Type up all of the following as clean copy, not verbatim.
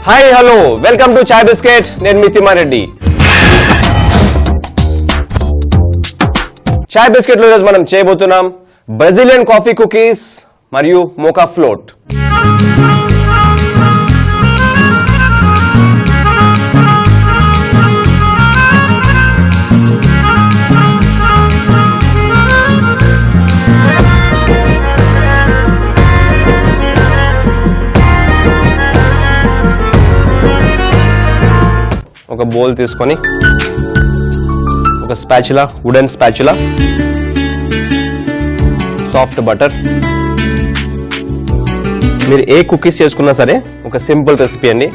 Hi hello welcome to chai biscuit. నేను మీ తిమ్మారెడ్డి. చాయ్ biscuit లో మనం చేయబోతున్నాం బ్రెజిలియన్ కాఫీ కుకీస్ మరియు మోకా ఫ్లోట్. ఒక బౌల్ తీసుకొని ఒక spatula, wooden spatula, soft butter. మీరు ఏ కుకీస్ చేసుకున్నా సరే ఒక సింపుల్ రెసిపీ అండి.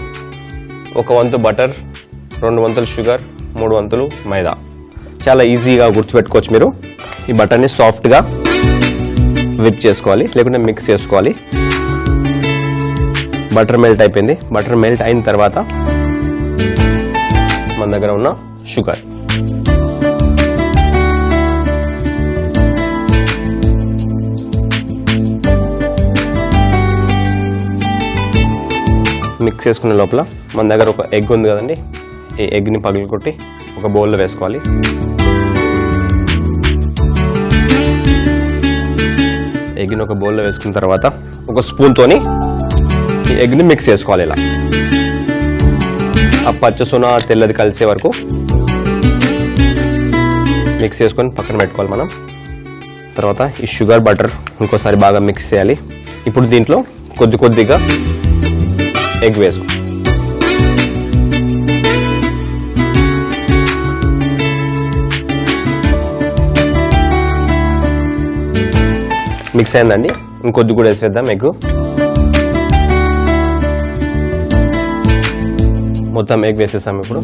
1 వంతు బటర్, 2 వంతులు షుగర్, 3 వంతులు మైదా. చాలా ఈజీగా గుర్తుపెట్టుకోవచ్చు మీరు. ఈ బటర్ని సాఫ్ట్గా విప్ చేసుకోవాలి, లేకుంటే మిక్స్ చేసుకోవాలి. బటర్ మెల్ట్ అయిపోయింది. బటర్ మెల్ట్ అయిన తర్వాత మన దగ్గర ఉన్న షుగర్, మిక్స్ చేసుకునే లోపల మన దగ్గర ఒక ఎగ్ ఉంది కదండి, ఈ ఎగ్ని పగలగొట్టి ఒక బౌల్లో వేసుకోవాలి. ఎగ్ని ఒక బౌల్లో వేసుకున్న తర్వాత ఒక స్పూన్తోని ఈ ఎగ్ని మిక్స్ చేసుకోవాలి. ఇలా ఆ పచ్చసొన తెల్లది కలిసే వరకు మిక్స్ చేసుకొని పక్కన పెట్టుకోవాలి మనం. తర్వాత ఈ షుగర్ బటర్ ఇంకోసారి బాగా మిక్స్ చేయాలి. ఇప్పుడు దీంట్లో కొద్దిగా ఎగ్ వేసుకో. మిక్స్ అయిందండి. ఇంకొద్ది కూడా వేసేద్దాం ఎగ్. మొత్తం ఎగ్ వేసేసాం. ఇప్పుడు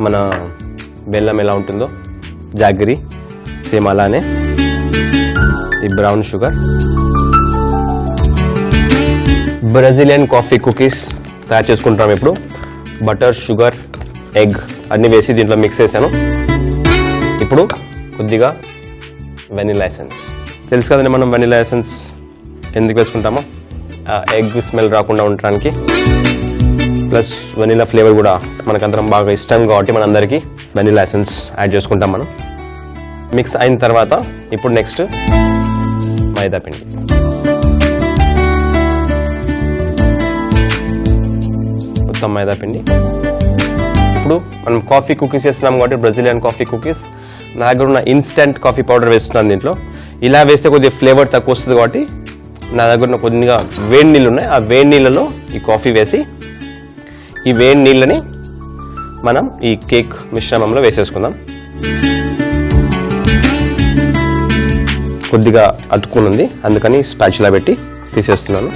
మన బెల్లం ఎలా ఉంటుందో, జాగరీ సేమ్ అలానే ఈ brown sugar. Brazilian coffee cookies తయారు చేసుకుంటాం. ఇప్పుడు బటర్, షుగర్, ఎగ్ అన్నీ వేసి దీంట్లో మిక్స్ చేశాను. ఇప్పుడు కొద్దిగా వెనిలా ఎసెన్స్. తెలుసు కదండి మనం వెనిలా ఎసెన్స్ ఎందుకు వేసుకుంటామో, ఎగ్ స్మెల్ రాకుండా ఉండడానికి, ప్లస్ వెనిలా ఫ్లేవర్ కూడా మనకందరం బాగా ఇష్టం కాబట్టి మనందరికీ వెనిలా ఎసెన్స్ యాడ్ చేసుకుంటాం మనం. మిక్స్ అయిన తర్వాత ఇప్పుడు నెక్స్ట్ మైదా పిండి. మొత్తం మైదా పిండి. ఇప్పుడు మనం కాఫీ కుకీస్ చేస్తున్నాం కాబట్టి బ్రెజిలియన్ కాఫీ కుకీస్, నా దగ్గర ఉన్న ఇన్స్టెంట్ కాఫీ పౌడర్ వేస్తున్నాను దీంట్లో. ఇలా వేస్తే కొద్దిగా ఫ్లేవర్ తక్కువ వస్తుంది కాబట్టి నా దగ్గర ఉన్న కొద్దిగా వేడి నీళ్ళు ఉన్నాయి. ఆ వేడి నీళ్ళలో ఈ కాఫీ వేసి ఈ వేడి నీళ్ళని మనం ఈ కేక్ మిశ్రమంలో వేసేసుకుందాం. కొద్దిగా అతుక్కుని ఉంది, అందుకని స్పాచులా పెట్టి తీసేస్తున్నాను.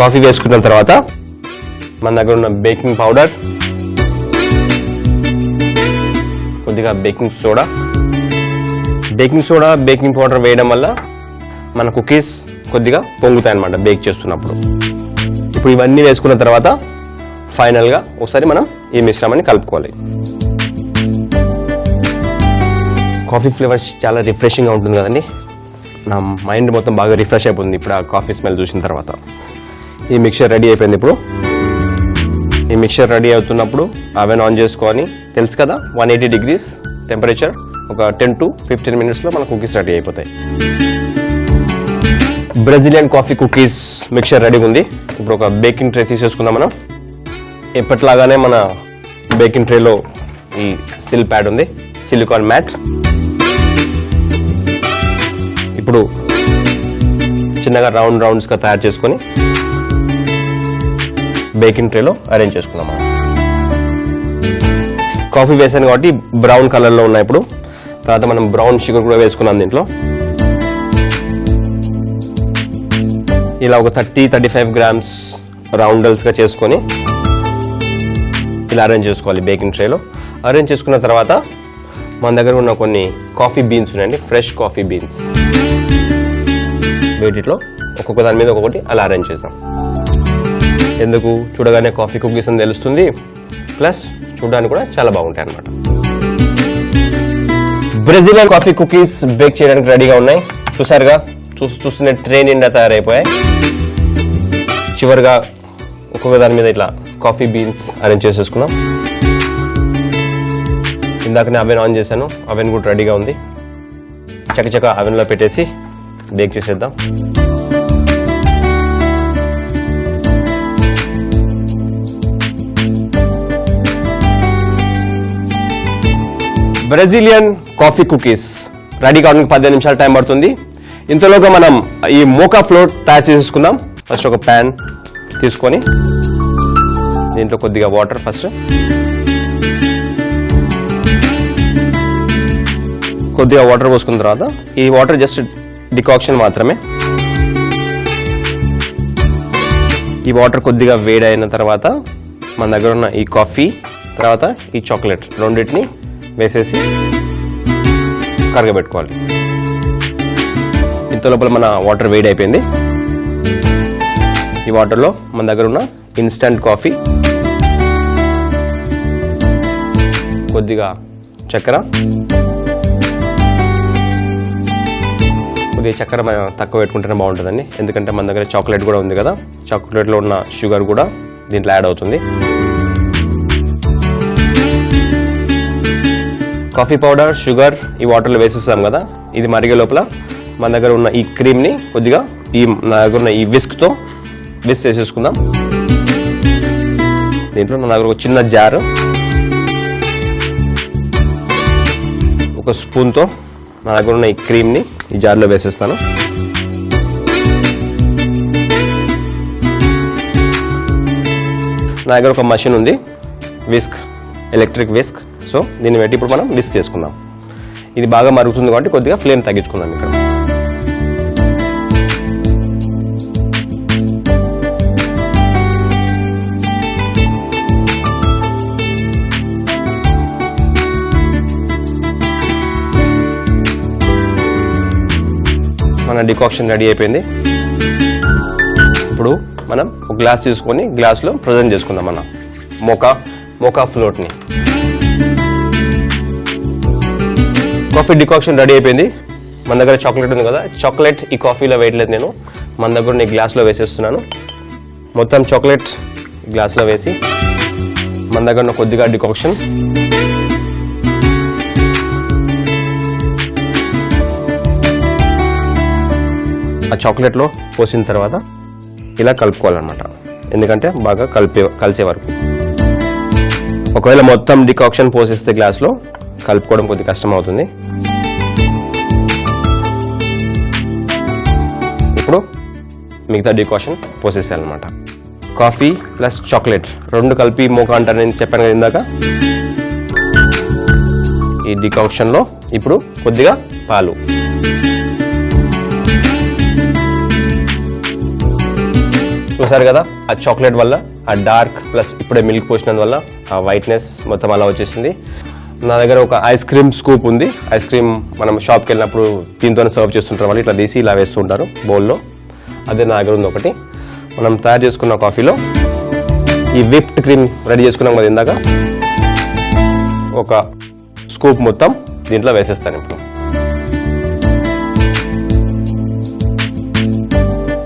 కాఫీ వేసుకున్న తర్వాత మన దగ్గర ఉన్న బేకింగ్ పౌడర్, కొద్దిగా బేకింగ్ సోడా. బేకింగ్ పౌడర్ వేయడం వల్ల మన కుకీస్ కొద్దిగా పొంగుతాయి అన్నమాట బేక్ చేస్తున్నప్పుడు. ఇప్పుడు ఇవన్నీ వేసుకున్న తర్వాత ఫైనల్గా ఒకసారి మనం ఈ మిశ్రమాన్ని కలుపుకోవాలి. కాఫీ ఫ్లేవర్స్ చాలా రిఫ్రెషింగ్గా ఉంటుంది కదండి. నా మైండ్ మొత్తం బాగా రిఫ్రెష్ అయిపోతుంది ఇప్పుడు ఆ కాఫీ స్మెల్ చూసిన తర్వాత. ఈ మిక్చర్ రెడీ అయిపోయింది. ఇప్పుడు ఈ మిక్చర్ రెడీ అవుతున్నప్పుడు అవెన్ ఆన్ చేసుకొని, తెలుసు కదా 180 degrees టెంపరేచర్, ఒక 10 to 15 minutesలో మన కుకీస్ రెడీ అయిపోతాయి. Brazilian coffee cookies mixture ready ఉంది. ఇప్పుడు ఒక బేకింగ్ ట్రే తీసేసుకుందాం మనం. ఎప్పటిలాగానే మన బేకింగ్ ట్రేలో ఈ సిల్ ప్యాడ్ ఉంది, సిలికాన్ మ్యాట్. ఇప్పుడు చిన్నగా రౌండ్స్గా తయారు చేసుకొని బేకింగ్ ట్రేలో అరేంజ్ చేసుకుందాం. కాఫీ వేసాను కాబట్టి బ్రౌన్ కలర్లో ఉన్నాయి. ఇప్పుడు తర్వాత మనం బ్రౌన్ షుగర్ కూడా వేసుకున్నాం దీంట్లో. ఇలా ఒక 30-35 grams రౌండల్స్గా చేసుకొని ఇలా అరేంజ్ చేసుకోవాలి బేకింగ్ ట్రేలో. అరేంజ్ చేసుకున్న తర్వాత మన దగ్గర ఉన్న కొన్ని కాఫీ బీన్స్ ఉన్నాయండి, ఫ్రెష్ కాఫీ బీన్స్. వీటిలో ఒక్కొక్క దాని మీద ఒక్కొక్కటి అలా అరేంజ్ చేద్దాం. ఎందుకు, చూడగానే కాఫీ కుకీస్ అని తెలుస్తుంది, ప్లస్ చూడడానికి కూడా చాలా బాగుంటాయి అన్నమాట. బ్రెజిలియన్ కాఫీ కుకీస్ బేక్ చేయడానికి రెడీగా ఉన్నాయి. చూసారుగా, చూస్తూనే ట్రే నిండా తయారైపోయాయి. చివరిగా ఒక్కొక్క దాని మీద ఇట్లా కాఫీ బీన్స్ అరేంజ్ చేసేసుకుందాం. ఇందాకనే అవెన్ ఆన్ చేశాను, అవెన్ కూడా రెడీగా ఉంది. చకచక అవెన్లో పెట్టేసి బేక్ చేసేద్దాం. బ్రెజిలియన్ కాఫీ కుకీస్ రెడీ కావడానికి 15 నిమిషాలు టైం పడుతుంది. ఇంతలోగా మనం ఈ మోకా ఫ్లోట్ తయారు చేసేసుకుందాం. ఫస్ట్ ఒక ప్యాన్ తీసుకొని దీంట్లో కొద్దిగా వాటర్, ఫస్ట్ కొద్దిగా వాటర్ పోసుకున్న తర్వాత, ఈ వాటర్ జస్ట్ డికాక్షన్ మాత్రమే. ఈ వాటర్ కొద్దిగా వేడైన తర్వాత మన దగ్గర ఉన్న ఈ కాఫీ తర్వాత ఈ చాక్లెట్ రెండింటిని వేసేసి కరగబెట్టుకోవాలి. ఇంత లోపల మన వాటర్ వేడి అయిపోయింది. ఈ వాటర్లో మన దగ్గర ఉన్న ఇన్స్టంట్ కాఫీ, కొద్దిగా చక్కెర, కొద్దిగా చక్కెర తక్కువ పెట్టుకుంటేనే బాగుంటుందండి, ఎందుకంటే మన దగ్గర చాక్లెట్ కూడా ఉంది కదా, చాక్లెట్లో ఉన్న షుగర్ కూడా దీంట్లో యాడ్ అవుతుంది. కాఫీ పౌడర్, షుగర్ ఈ వాటర్లో వేసేస్తాం కదా, ఇది మరిగే లోపల మన దగ్గర ఉన్న ఈ క్రీమ్ని కొద్దిగా నా దగ్గర ఉన్న ఈ విస్క్తో విస్క్ చేసేసుకుందాం. దీంట్లో నా దగ్గర ఒక చిన్న జారు, ఒక స్పూన్తో నా దగ్గర ఉన్న ఈ క్రీమ్ని ఈ జార్లో వేసేస్తాను. నా దగ్గర ఒక మషిన్ ఉంది, విస్క్, ఎలక్ట్రిక్ విస్క్. సో దీన్ని పెట్టి ఇప్పుడు మనం విస్క్ చేసుకుందాం. ఇది బాగా మరుగుతుంది కాబట్టి కొద్దిగా ఫ్లేమ్ తగ్గించుకుందాం. ఇక్కడ మన డికాక్షన్ రెడీ అయిపోయింది. ఇప్పుడు మనం ఒక గ్లాస్ తీసుకొని గ్లాస్లో ప్రజెంట్ చేసుకుందాం మన మోకా ఫ్లోట్ని. కాఫీ డికాక్షన్ రెడీ అయిపోయింది. మన దగ్గర చాక్లెట్ ఉంది కదా, చాక్లెట్ ఈ కాఫీలో వేయట్లేదు నేను, మన దగ్గర ఈ గ్లాస్లో వేసేస్తున్నాను. మొత్తం చాక్లెట్ గ్లాస్లో వేసి మన దగ్గర ఉన్న కొద్దిగా డికాక్షన్ ఆ చాక్లెట్లో పోసిన తర్వాత ఇలా కలుపుకోవాలన్నమాట, ఎందుకంటే బాగా కలిసే వరకు. ఒకవేళ మొత్తం డికాక్షన్ పోసేస్తే గ్లాస్లో కలుపుకోవడం కొద్దిగా కష్టం అవుతుంది. ఇప్పుడు మిగతా డికాక్షన్ పోసేసేయాలన్నమాట. కాఫీ ప్లస్ చాక్లెట్ రెండు కలిపి మోకా అంటారు, నేను చెప్పాను కదా ఇందాక. ఈ డికాక్షన్లో ఇప్పుడు కొద్దిగా పాలు, చూసారు కదా, ఆ చాక్లెట్ వల్ల ఆ డార్క్ ప్లస్ ఇప్పుడే మిల్క్ పోసినందువల్ల ఆ వైట్నెస్ మొత్తం అలా వచ్చేసింది. నా దగ్గర ఒక ఐస్ క్రీమ్ స్కూప్ ఉంది. ఐస్ క్రీమ్ మనం షాప్కి వెళ్ళినప్పుడు దీంతోనే సర్వ్ చేస్తుంటారు, వాళ్ళు ఇట్లా తీసి ఇలా వేస్తుంటారు బౌల్లో, అదే నా దగ్గర ఉంది ఒకటి. మనం తయారు చేసుకున్న కాఫీలో ఈ విప్డ్ క్రీమ్ రెడీ చేసుకున్నాం కదా ఇందాక, ఒక స్కూప్ మొత్తం దీంట్లో వేసేస్తాను ఇప్పుడు.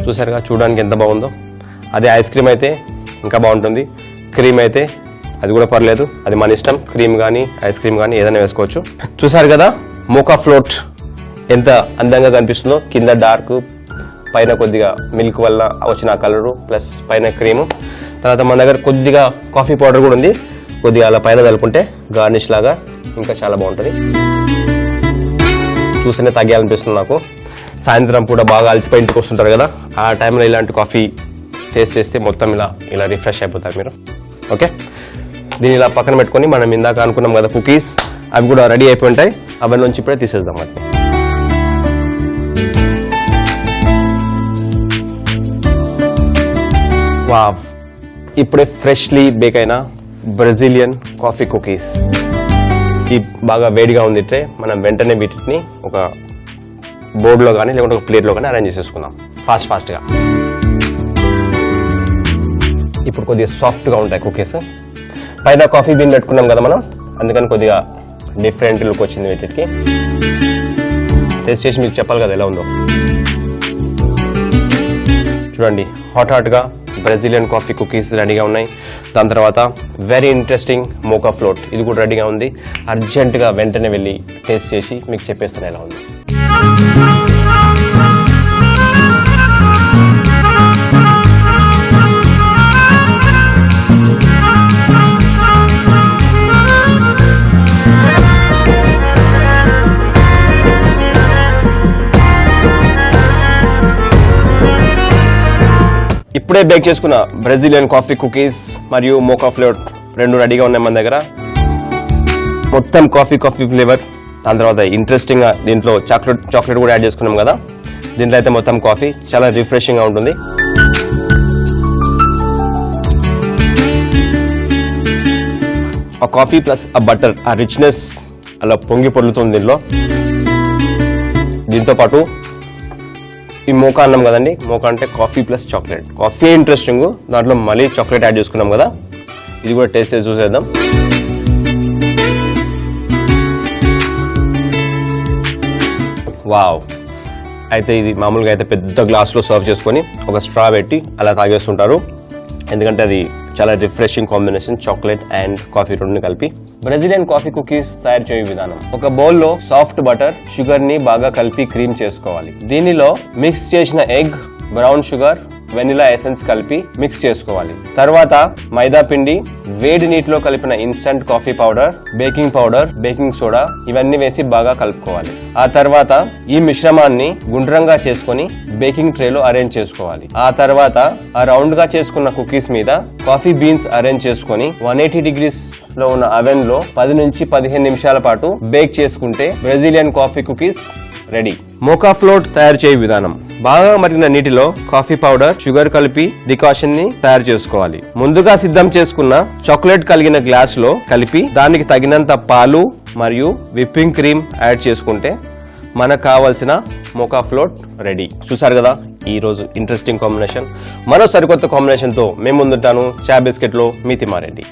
చూసారుగా, చూడడానికి ఎంత బాగుందో. అదే ఐస్ క్రీమ్ అయితే ఇంకా బాగుంటుంది, క్రీమ్ అయితే అది కూడా పర్లేదు, అది మన ఇష్టం. క్రీమ్ కానీ ఐస్ క్రీమ్ కానీ ఏదైనా వేసుకోవచ్చు. చూసారు కదా మోకా ఫ్లోట్ ఎంత అందంగా కనిపిస్తుందో, కింద డార్క్, పైన కొద్దిగా మిల్క్ వల్ల వచ్చిన కలరు ప్లస్ పైన క్రీము. తర్వాత మన దగ్గర కొద్దిగా కాఫీ పౌడర్ కూడా ఉంది, కొద్దిగా అలా పైన తలుపుకుంటే గార్నిష్ లాగా ఇంకా చాలా బాగుంటుంది. చూస్తేనే తగ్గాలనిపిస్తుంది నాకు. సాయంత్రం పూట బాగా అలసిపోయి ఇంటికి వస్తుంటారు కదా, ఆ టైంలో ఇలాంటి కాఫీ టేస్ట్ చేస్తే మొత్తం ఇలా రిఫ్రెష్ అయిపోతారు మీరు. ఓకే, దీన్ని ఇలా పక్కన పెట్టుకొని మనం ఇందాక అనుకున్నాం కదా కుకీస్, అవి కూడా రెడీ అయిపోయి ఉంటాయి. అవన్నీ నుంచి ఇప్పుడే తీసేద్దాం. వాటిని వావ్, ఇప్పుడే ఫ్రెష్లీ బేక్ అయిన బ్రెజిలియన్ కాఫీ కుకీస్. ఈ బాగా వేడిగా ఉందిట్టే మనం వెంటనే వీటిని ఒక బోర్డులో కానీ లేకుంటే ఒక ప్లేట్లో కానీ అరేంజ్ చేసేసుకుందాం ఫాస్ట్గా. ఇప్పుడు కొద్దిగా సాఫ్ట్గా ఉంటాయి కుకీస్. పైన కాఫీ బీన్ పెట్టుకున్నాం కదా మనం, అందుకని కొద్దిగా డిఫరెంట్ లుక్ వచ్చింది వీటికి. టేస్ట్ చేసి మీకు చెప్పాలి కదా ఎలా ఉందో. చూడండి, హాట్గా బ్రెజిలియన్ కాఫీ కుకీస్ రెడీగా ఉన్నాయి. దాని తర్వాత వెరీ ఇంట్రెస్టింగ్ మోకా ఫ్లోట్, ఇది కూడా రెడీగా ఉంది. అర్జెంటుగా వెంటనే వెళ్ళి టేస్ట్ చేసి మీకు చెప్పేస్తాను ఎలా ఉంది. ఇప్పుడే బేక్ చేసుకున్న బ్రెజిలియన్ కాఫీ కుకీస్ మరియు మోకా ఫ్లేవర్ రెండు రెడీగా ఉన్నాయి మన దగ్గర. మొత్తం కాఫీ ఫ్లేవర్. దాని తర్వాత ఇంట్రెస్టింగ్ గా దీంట్లో చాక్లెట్ కూడా యాడ్ చేసుకున్నాం కదా. దీంట్లో అయితే మొత్తం కాఫీ చాలా రిఫ్రెషింగ్ గా ఉంటుంది. ఆ కాఫీ ప్లస్ ఆ బటర్, ఆ రిచ్నెస్ అలా పొంగి పొర్లుతుంది దీంతో పాటు ఈ మోకా అన్నాం కదండి. మోకా అంటే coffee plus chocolate. Coffee interesting, దాంట్లో మళ్ళీ చాక్లెట్ యాడ్ చేసుకున్నాం కదా. ఇది కూడా టేస్ట్ చేసి చూసేద్దాం. వావ్. అయితే ఇది మామూలుగా అయితే పెద్ద గ్లాస్లో సర్వ్ చేసుకొని ఒక స్ట్రా పెట్టి అలా తాగేస్తుంటారు. ఎందుకంటే అది చాలా refreshing combination, chocolate and coffee రెండు కలిపి. బ్రెజిలియన్ కాఫీ కుకీస్ తయారు చేయే విధానం: ఒక బౌల్లో సాఫ్ట్ బటర్, షుగర్ ని బాగా కలిపి క్రీమ్ చేసుకోవాలి. దీనిలో మిక్స్ చేసిన egg, brown sugar, vanilla essence కలిపి మిక్స్ చేసుకోవాలి. తర్వాత మైదా పిండి, వేడి నీటిలో కలిపిన instant coffee powder, baking powder, baking soda ఇవన్నీ వేసి బాగా కలుపుకోవాలి. ఆ తర్వాత ఈ మిశ్రమాన్ని గుండ్రంగా చేసుకొని బేకింగ్ ట్రేలో అరేంజ్ చేసుకోవాలి. ఆ తర్వాత ఆ రౌండ్ గా చేసుకున్న కుకీస్ మీద కాఫీ బీన్స్ అరేంజ్ చేసుకొని 180 degrees లో ఉన్న అవెన్ లో 10 నుంచి 15 నిమిషాల పాటు బేక్ చేసుకుంటే బ్రెజిలియన్ కాఫీ కుకీస్ రెడీ. మోకా ఫ్లోట్ తయారు చేయే విధానం: బాగా మరిగిన నీటిలో కాఫీ పౌడర్, షుగర్ కలిపి డికాషన్ ని తయారు చేసుకోవాలి. ముందుగా సిద్ధం చేసుకున్న చాక్లెట్ కలిగిన గ్లాస్ లో కలిపి దానికి తగినంత పాలు మరియు విప్పింగ్ క్రీమ్ యాడ్ చేసుకుంటే మనకు కావాల్సిన మోకా ఫ్లోట్ రెడీ. చూసారు కదా ఈ రోజు ఇంట్రెస్టింగ్ కాంబినేషన్. మరో సరికొత్త కాంబినేషన్ తో మేము ముందుంటాను. చా బిస్కెట్ లో మీ తిమ్మారెడ్డి.